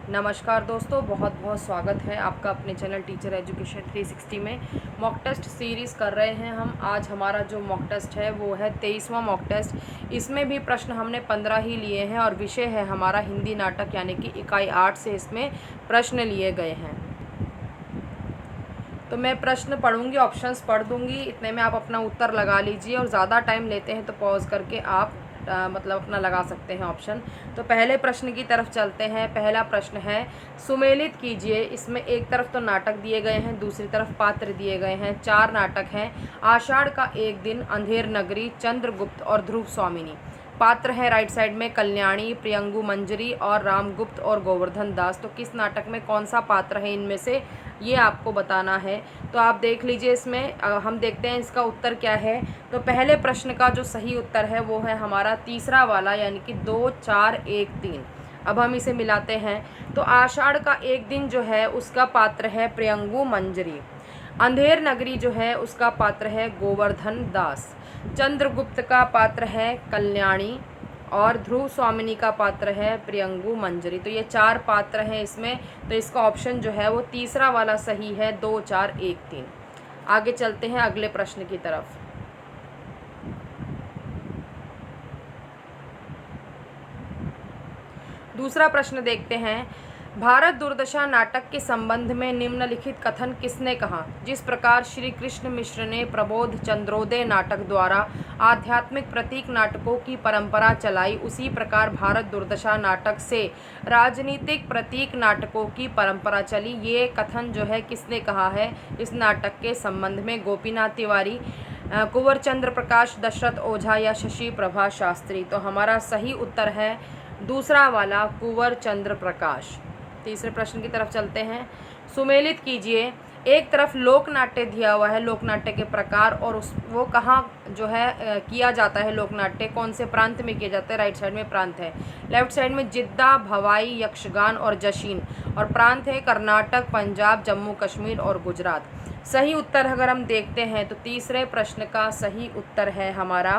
नमस्कार दोस्तों, बहुत बहुत स्वागत है आपका अपने चैनल टीचर एजुकेशन 360 में। मॉक टेस्ट सीरीज़ कर रहे हैं हम। आज हमारा जो मॉक टेस्ट है वो है 23वां मॉक टेस्ट। इसमें भी प्रश्न हमने 15 ही लिए हैं और विषय है हमारा हिंदी नाटक, यानी कि इकाई 8 से इसमें प्रश्न लिए गए हैं। तो मैं प्रश्न पढ़ूंगी, ऑप्शंस पढ़ दूंगी, इतने में आप अपना उत्तर लगा लीजिए। और ज़्यादा टाइम लेते हैं तो पॉज करके आप मतलब अपना लगा सकते हैं ऑप्शन। तो पहले प्रश्न की तरफ चलते हैं। पहला प्रश्न है, सुमेलित कीजिए। इसमें एक तरफ तो नाटक दिए गए हैं, दूसरी तरफ पात्र दिए गए हैं। 4 नाटक हैं। आषाढ़ का एक दिन, अंधेर नगरी, चंद्रगुप्त और ध्रुव स्वामिनी। पात्र है राइट साइड में कल्याणी, प्रियंगु मंजरी और रामगुप्त और गोवर्धन दास। तो किस नाटक में कौन सा पात्र है इनमें से, ये आपको बताना है। तो आप देख लीजिए, इसमें हम देखते हैं इसका उत्तर क्या है। तो पहले प्रश्न का जो सही उत्तर है वो है हमारा तीसरा वाला, यानी कि 2, 4, 1, 3। अब हम इसे मिलाते हैं। तो आषाढ़ का एक दिन जो है उसका पात्र है प्रियंगु मंजरी। अंधेर नगरी जो है उसका पात्र है गोवर्धन दास। चंद्रगुप्त का पात्र है कल्याणी और ध्रुव स्वामिनी का पात्र है प्रियंगु मंजरी। तो ये 4 पात्र हैं इसमें। तो इसका ऑप्शन जो है वो तीसरा वाला सही है, 2, 4, 1, 3। आगे चलते हैं अगले प्रश्न की तरफ। दूसरा प्रश्न देखते हैं। भारत दुर्दशा नाटक के संबंध में निम्नलिखित कथन किसने कहा। जिस प्रकार श्री कृष्ण मिश्र ने प्रबोध चंद्रोदय नाटक द्वारा आध्यात्मिक प्रतीक नाटकों की परंपरा चलाई, उसी प्रकार भारत दुर्दशा नाटक से राजनीतिक प्रतीक नाटकों की परंपरा चली। ये कथन जो है किसने कहा है इस नाटक के संबंध में। गोपीनाथ तिवारी, कुंवर चंद्र प्रकाश, दशरथ ओझा या शशि प्रभा शास्त्री। तो हमारा सही उत्तर है दूसरा वाला, कुंवर चंद्र प्रकाश। तीसरे प्रश्न की तरफ चलते हैं। सुमेलित कीजिए। एक तरफ लोक नाट्य दिया हुआ है, लोक नाट्य के प्रकार और वो कहाँ जो है किया जाता है लोक नाट्य, कौन से प्रांत में किया जाता है। राइट साइड में प्रांत है, लेफ्ट साइड में जिद्दा, भवाई, यक्षगान और जशीन। और प्रांत है कर्नाटक, पंजाब, जम्मू कश्मीर और गुजरात। सही उत्तर अगर हम देखते हैं तो तीसरे प्रश्न का सही उत्तर है हमारा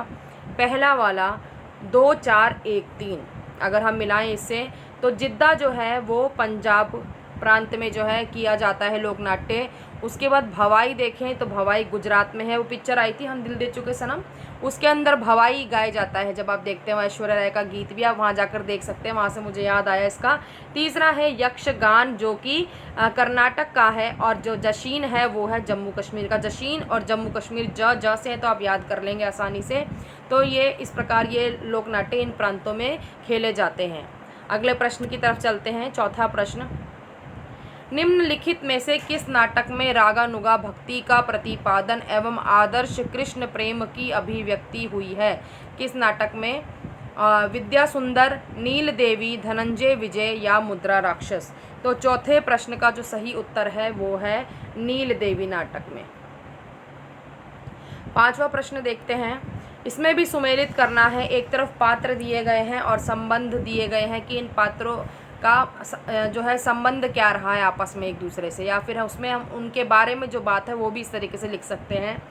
पहला वाला, 2, 4, 1, 3। अगर हम मिलाएं इससे तो जिद्दा जो है वो पंजाब प्रांत में जो है किया जाता है लोक नाट्य। उसके बाद भवाई देखें तो भवाई गुजरात में है। वो पिक्चर आई थी हम दिल दे चुके सनम, उसके अंदर भवाई गाया जाता है। जब आप देखते हैं ऐश्वर्या राय का गीत भी आप वहाँ जाकर देख सकते हैं, वहाँ से मुझे याद आया इसका। तीसरा है यक्षगान जो कि कर्नाटक का है और जो जशीन है वो है जम्मू कश्मीर का। जशीन और जम्मू कश्मीर ज से है तो आप याद कर लेंगे आसानी से। तो ये इस प्रकार ये लोक नाट्य इन प्रांतों में खेले जाते हैं। अगले प्रश्न की तरफ चलते हैं। चौथा प्रश्न, निम्नलिखित में से किस नाटक में रागानुगा भक्ति का प्रतिपादन एवं आदर्श कृष्ण प्रेम की अभिव्यक्ति हुई है। किस नाटक में। विद्या सुंदर, नील देवी, धनंजय विजय या मुद्रा राक्षस। तो चौथे प्रश्न का जो सही उत्तर है वो है नील देवी नाटक में। पांचवा प्रश्न देखते हैं। इसमें भी सुमेलित करना है। एक तरफ पात्र दिए गए हैं और संबंध दिए गए हैं कि इन पात्रों का जो है संबंध क्या रहा है आपस में एक दूसरे से, या फिर उसमें हम उनके बारे में जो बात है वो भी इस तरीके से लिख सकते हैं।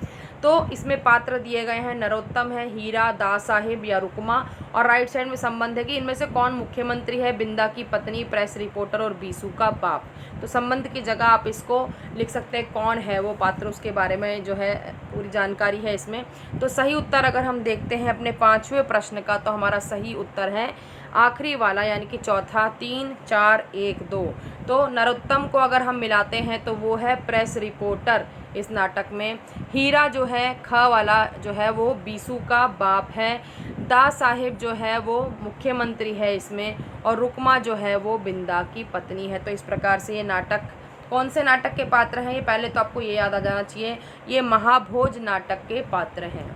तो इसमें पात्र दिए गए हैं, नरोत्तम है, हीरा, दास साहिब या रुकमा। और राइट साइड में संबंध है कि इनमें से कौन मुख्यमंत्री है, बिंदा की पत्नी, प्रेस रिपोर्टर और बीसू का बाप। तो संबंध की जगह आप इसको लिख सकते हैं कौन है वो पात्र, उसके बारे में जो है पूरी जानकारी है इसमें। तो सही उत्तर अगर हम देखते हैं अपने 5वें प्रश्न का, तो हमारा सही उत्तर है आखिरी वाला, यानी कि चौथा, 3, 4, 1, 2। तो नरोत्तम को अगर हम मिलाते हैं तो वो है प्रेस रिपोर्टर इस नाटक में। हीरा जो है ख वाला जो है वो बीसू का बाप है। दास साहिब जो है वो मुख्यमंत्री है इसमें। और रुकमा जो है वो बिंदा की पत्नी है। तो इस प्रकार से ये नाटक कौन से नाटक के पात्र हैं, ये पहले तो आपको ये याद आ जाना चाहिए, ये महाभोज नाटक के पात्र हैं।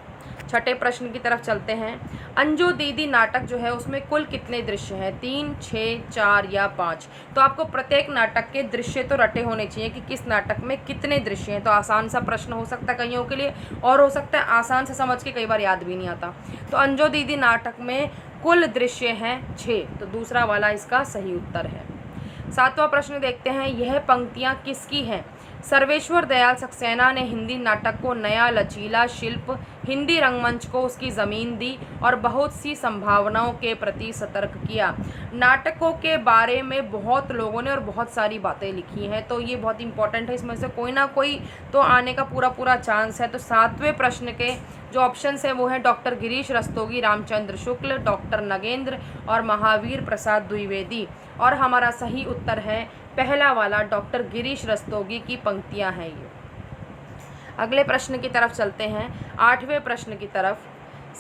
छठे प्रश्न की तरफ चलते हैं। अंजो दीदी नाटक जो है उसमें कुल कितने दृश्य हैं, 3, 6, 4 या 5। तो आपको प्रत्येक नाटक के दृश्य तो रटे होने चाहिए कि किस नाटक में कितने दृश्य हैं। तो आसान सा प्रश्न हो सकता है कईयों के लिए, और हो सकता है आसान से समझ के कई बार याद भी नहीं आता। तो अंजो दीदी नाटक में कुल दृश्य हैं 6। तो दूसरा वाला इसका सही उत्तर है। 7वां प्रश्न देखते हैं। यह पंक्तियाँ किसकी हैं। सर्वेश्वर दयाल सक्सेना ने हिंदी नाटक को नया लचीला शिल्प हिंदी रंगमंच को उसकी ज़मीन दी और बहुत सी संभावनाओं के प्रति सतर्क किया। नाटकों के बारे में बहुत लोगों ने और बहुत सारी बातें लिखी हैं, तो ये बहुत इंपॉर्टेंट है, इसमें से कोई ना कोई तो आने का पूरा पूरा चांस है। तो 7वें प्रश्न के जो ऑप्शंस हैं वो हैं डॉक्टर गिरीश रस्तोगी, रामचंद्र शुक्ल, डॉक्टर नगेंद्र और महावीर प्रसाद द्विवेदी। और हमारा सही उत्तर है पहला वाला, डॉक्टर गिरीश रस्तोगी की पंक्तियां हैं ये। अगले प्रश्न की तरफ चलते हैं, 8वें प्रश्न की तरफ।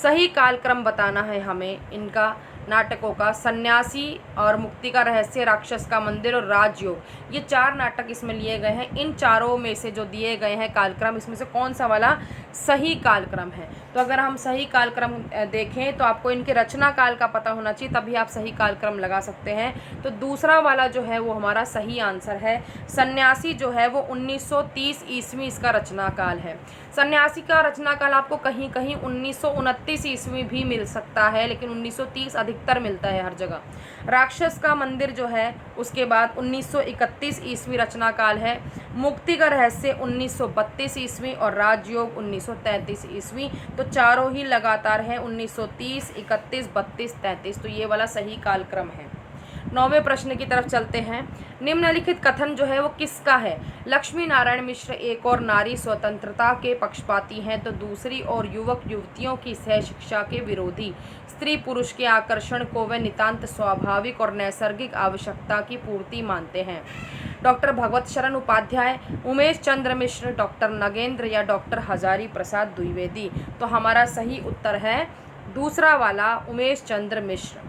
सही कालक्रम बताना है हमें इनका नाटकों का। सन्यासी और मुक्ति का रहस्य, राक्षस का मंदिर और राजयोग, ये 4 नाटक इसमें लिए गए हैं। इन चारों में से जो दिए गए हैं कालक्रम, इसमें से कौन सा वाला सही कालक्रम है? तो अगर हम सही कालक्रम देखें तो आपको इनके रचना काल का पता होना चाहिए, तभी आप सही कालक्रम लगा सकते हैं। तो दूसरा वाला जो है वो हमारा सही आंसर है। सन्यासी जो है वो 1930 ईस्वी इसका रचना काल है। सन्यासी का रचना काल आपको कहीं कहीं 1929 ईस्वी भी मिल सकता है, लेकिन 1930 अधिकतर मिलता है हर जगह। राक्षस का मंदिर जो है उसके बाद 1931 ईस्वी रचना काल है। मुक्ति का रहस्य 1932 ईस्वी और राजयोग 1933 ईस्वी। तो चारों ही लगातार हैं, 1930, 31, 32, 33। तो ये वाला सही कालक्रम है। 9वें प्रश्न की तरफ चलते हैं। निम्नलिखित कथन जो है वो किसका है? लक्ष्मी नारायण मिश्र एक और नारी स्वतंत्रता के पक्षपाती हैं तो दूसरी और युवक युवतियों की सह शिक्षा के विरोधी। स्त्री पुरुष के आकर्षण को वे नितांत स्वाभाविक और नैसर्गिक आवश्यकता की पूर्ति मानते हैं। डॉक्टर भगवत शरण उपाध्याय, उमेश चंद्र मिश्र, डॉक्टर नगेंद्र या डॉक्टर हजारी प्रसाद द्विवेदी। तो हमारा सही उत्तर है दूसरा वाला, उमेश चंद्र मिश्र।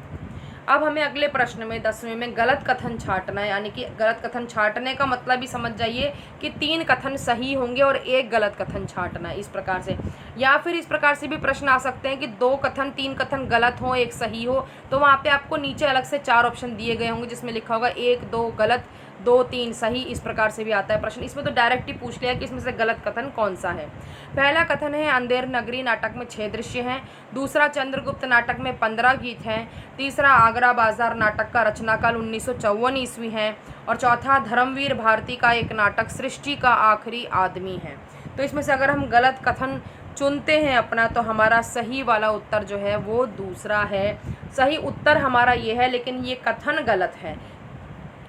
अब हमें अगले प्रश्न में 10वें में गलत कथन छांटना है, यानी कि गलत कथन छांटने का मतलब ही समझ जाइए कि 3 कथन सही होंगे और 1 गलत कथन छांटना है, इस प्रकार से। या फिर इस प्रकार से भी प्रश्न आ सकते हैं कि 2 कथन 3 कथन गलत हो, 1 सही हो, तो वहाँ पे आपको नीचे अलग से 4 ऑप्शन दिए गए होंगे जिसमें लिखा होगा 1, 2 गलत, 2, 3 सही। इस प्रकार से भी आता है प्रश्न। इसमें तो डायरेक्ट ही पूछ लिया कि इसमें से गलत कथन कौन सा है। पहला कथन है अंधेर नगरी नाटक में 6 दृश्य हैं। दूसरा चंद्रगुप्त नाटक में 15 गीत हैं। तीसरा आगरा बाजार नाटक का रचनाकाल 1954 ईस्वी है। और चौथा धर्मवीर भारती का एक नाटक सृष्टि का आखिरी आदमी है। तो इसमें से अगर हम गलत कथन चुनते हैं अपना, तो हमारा सही वाला उत्तर जो है वो दूसरा है। सही उत्तर हमारा ये है, लेकिन ये कथन गलत है।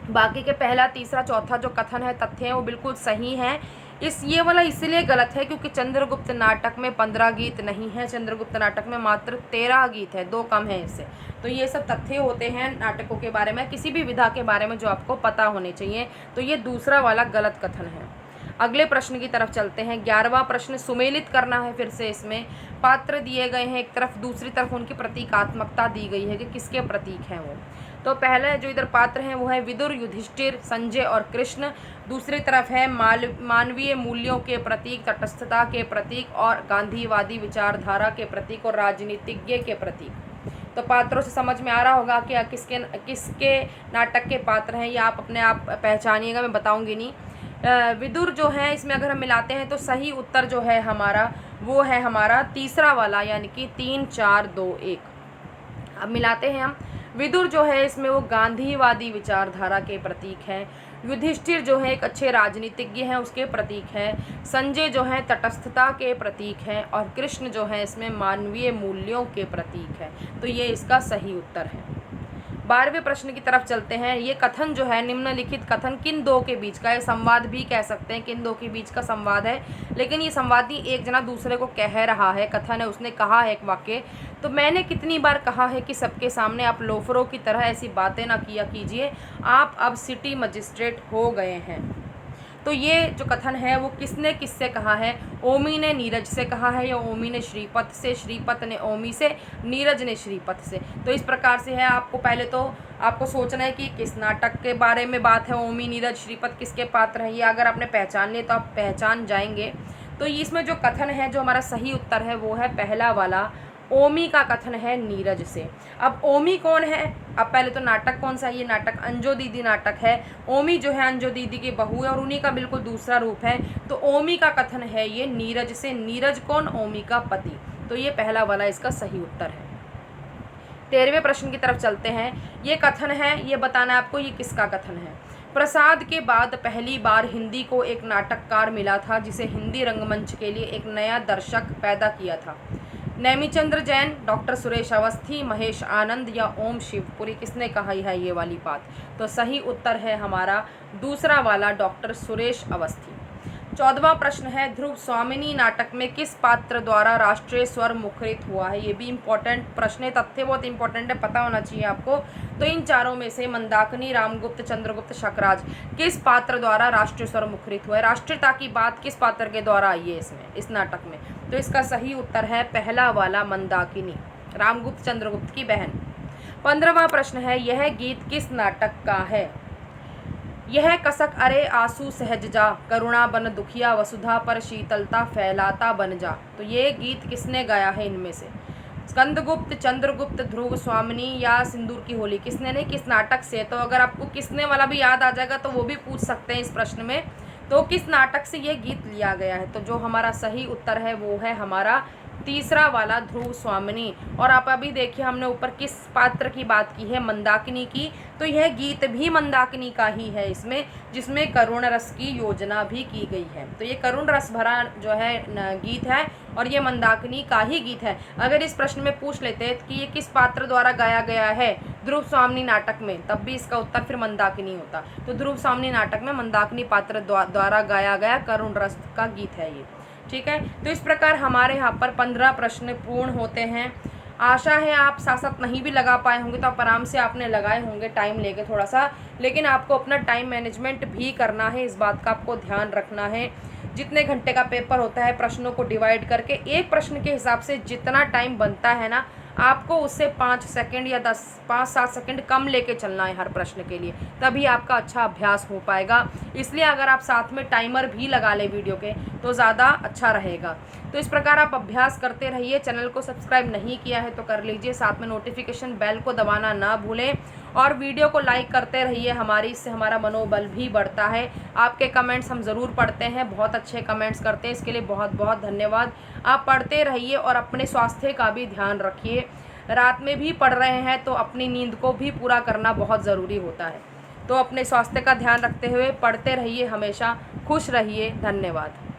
बाकी के पहला, तीसरा, चौथा जो कथन है, तथ्य है, वो बिल्कुल सही हैं। ये वाला इसलिए गलत है क्योंकि चंद्रगुप्त नाटक में 15 गीत नहीं है। चंद्रगुप्त नाटक में मात्र 13 गीत है, 2 कम है इससे। तो ये सब तथ्य होते हैं नाटकों के बारे में, किसी भी विधा के बारे में जो आपको पता होने चाहिए। तो ये दूसरा वाला गलत कथन है। अगले प्रश्न की तरफ चलते हैं। 11वां प्रश्न सुमेलित करना है। फिर से इसमें पात्र दिए गए हैं एक तरफ, दूसरी तरफ उनकी प्रतीकात्मकता दी गई है कि किसके प्रतीक हैं वो। तो पहले जो इधर पात्र हैं वो है विदुर, युधिष्ठिर, संजय और कृष्ण। दूसरी तरफ है मानवीय मूल्यों के प्रतीक, तटस्थता के प्रतीक और गांधीवादी विचारधारा के प्रतीक और राजनीतिज्ञ के प्रतीक। तो पात्रों से समझ में आ रहा होगा कि किसके नाटक के पात्र हैं, या आप अपने आप पहचानिएगा, मैं बताऊंगी नहीं। विदुर जो है, इसमें अगर हम मिलाते हैं तो सही उत्तर जो है हमारा वो है हमारा तीसरा वाला, यानी कि 3, 4, 2, 1। अब मिलाते हैं हम। विदुर जो है इसमें वो गांधीवादी विचारधारा के प्रतीक हैं। युधिष्ठिर जो है एक अच्छे राजनीतिज्ञ हैं, उसके प्रतीक हैं। संजय जो है तटस्थता के प्रतीक हैं। और कृष्ण जो है इसमें मानवीय मूल्यों के प्रतीक है। तो ये इसका सही उत्तर है। 12वें प्रश्न की तरफ चलते हैं। ये कथन जो है, निम्नलिखित कथन किन दो के बीच का है? संवाद भी कह सकते हैं, किन दो के बीच का संवाद है, लेकिन ये संवादी एक जना दूसरे को कह रहा है, कथन है, उसने कहा है एक वाक्य। तो मैंने कितनी बार कहा है कि सबके सामने आप लोफरों की तरह ऐसी बातें ना किया कीजिए, आप अब सिटी मजिस्ट्रेट हो गए हैं। तो ये जो कथन है वो किसने किससे कहा है? ओमी ने नीरज से कहा है, या ओमी ने श्रीपत से, श्रीपत ने ओमी से, नीरज ने श्रीपत से। तो इस प्रकार से है। आपको पहले तो आपको सोचना है कि किस नाटक के बारे में बात है, ओमी, नीरज, श्रीपत किसके पात्र हैं। ये अगर आपने पहचान लिए तो आप पहचान जाएंगे। तो इसमें जो कथन है, जो हमारा सही उत्तर है वो है पहला वाला, ओमी का कथन है नीरज से। अब ओमी कौन है? अब पहले तो नाटक कौन सा है? ये नाटक अंजो दीदी नाटक है। ओमी जो है अंजो दीदी की बहू है और उन्हीं का बिल्कुल दूसरा रूप है। तो ओमी का कथन है ये नीरज से। नीरज कौन? ओमी का पति। तो ये पहला वाला इसका सही उत्तर है। 13वें प्रश्न की तरफ चलते हैं। ये कथन है, ये बताना है आपको ये किसका कथन है। प्रसाद के बाद पहली बार हिंदी को एक नाटककार मिला था जिसे हिंदी रंगमंच के लिए एक नया दर्शक पैदा किया था। नेमीचंद्र जैन, डॉक्टर सुरेश अवस्थी, महेश आनंद या ओम शिवपुरी, किसने कहा है ये वाली बात? तो सही उत्तर है हमारा दूसरा वाला, डॉक्टर सुरेश अवस्थी। 14वां प्रश्न है, ध्रुव स्वामिनी नाटक में किस पात्र द्वारा राष्ट्रीय स्वर मुखरित हुआ है? ये भी इम्पोर्टेंट प्रश्न है, तथ्य बहुत इंपॉर्टेंट है, पता होना चाहिए आपको। तो इन चारों में से मंदाकिनी, रामगुप्त, चंद्रगुप्त, शकराज, किस पात्र द्वारा राष्ट्रीय स्वर मुखरित हुआ है? राष्ट्रीयता की बात किस पात्र के द्वारा आई है इसमें, इस नाटक में? तो इसका सही उत्तर है पहला वाला, मंदाकिनी, रामगुप्त चंद्रगुप्त की बहन। 15वां प्रश्न है, यह गीत किस नाटक का है? यह कसक अरे आंसू सहज जा, करुणा बन दुखिया, वसुधा पर शीतलता फैलाता बन जा। तो ये गीत किसने गाया है इनमें से? स्कंदगुप्त, चंद्रगुप्त, ध्रुव स्वामिनी या सिंदूर की होली, किसने ने, किस नाटक से? तो अगर आपको किसने वाला भी याद आ जाएगा तो वो भी पूछ सकते हैं इस प्रश्न में। तो किस नाटक से ये गीत लिया गया है? तो जो हमारा सही उत्तर है वो है हमारा तीसरा वाला, ध्रुव स्वामिनी। और आप अभी देखिए हमने ऊपर किस पात्र की बात की है, मंदाकिनी की। तो यह गीत भी मंदाकिनी का ही है इसमें, जिसमें करुण रस की योजना भी की गई है। तो ये करुण रस भरा जो है गीत है और ये मंदाकिनी का ही गीत है। अगर इस प्रश्न में पूछ लेते कि ये किस पात्र द्वारा गाया गया है ध्रुव स्वामिनी नाटक में, तब भी इसका उत्तर फिर मंदाकिनी होता। तो ध्रुव स्वामिनी नाटक में मंदाकिनी पात्र द्वारा गाया गया करुण रस का गीत है ये। ठीक है, तो इस प्रकार हमारे यहाँ पर 15 प्रश्न पूर्ण होते हैं। आशा है आप साथ साथ नहीं भी लगा पाए होंगे तो आप आराम से आपने लगाए होंगे टाइम लेके थोड़ा सा, लेकिन आपको अपना टाइम मैनेजमेंट भी करना है, इस बात का आपको ध्यान रखना है। जितने घंटे का पेपर होता है प्रश्नों को डिवाइड करके एक प्रश्न के हिसाब से जितना टाइम बनता है ना, आपको उससे 5 सेकंड या 5-7 सेकंड कम लेके चलना है हर प्रश्न के लिए, तभी आपका अच्छा अभ्यास हो पाएगा। इसलिए अगर आप साथ में टाइमर भी लगा लें वीडियो के तो ज़्यादा अच्छा रहेगा। तो इस प्रकार आप अभ्यास करते रहिए। चैनल को सब्सक्राइब नहीं किया है तो कर लीजिए, साथ में नोटिफिकेशन बेल को दबाना ना भूलें और वीडियो को लाइक करते रहिए इससे हमारा मनोबल भी बढ़ता है। आपके कमेंट्स हम ज़रूर पढ़ते हैं, बहुत अच्छे कमेंट्स करते हैं, इसके लिए बहुत बहुत धन्यवाद। आप पढ़ते रहिए और अपने स्वास्थ्य का भी ध्यान रखिए। रात में भी पढ़ रहे हैं तो अपनी नींद को भी पूरा करना बहुत ज़रूरी होता है। तो अपने स्वास्थ्य का ध्यान रखते हुए पढ़ते रहिए, हमेशा खुश रहिए। धन्यवाद।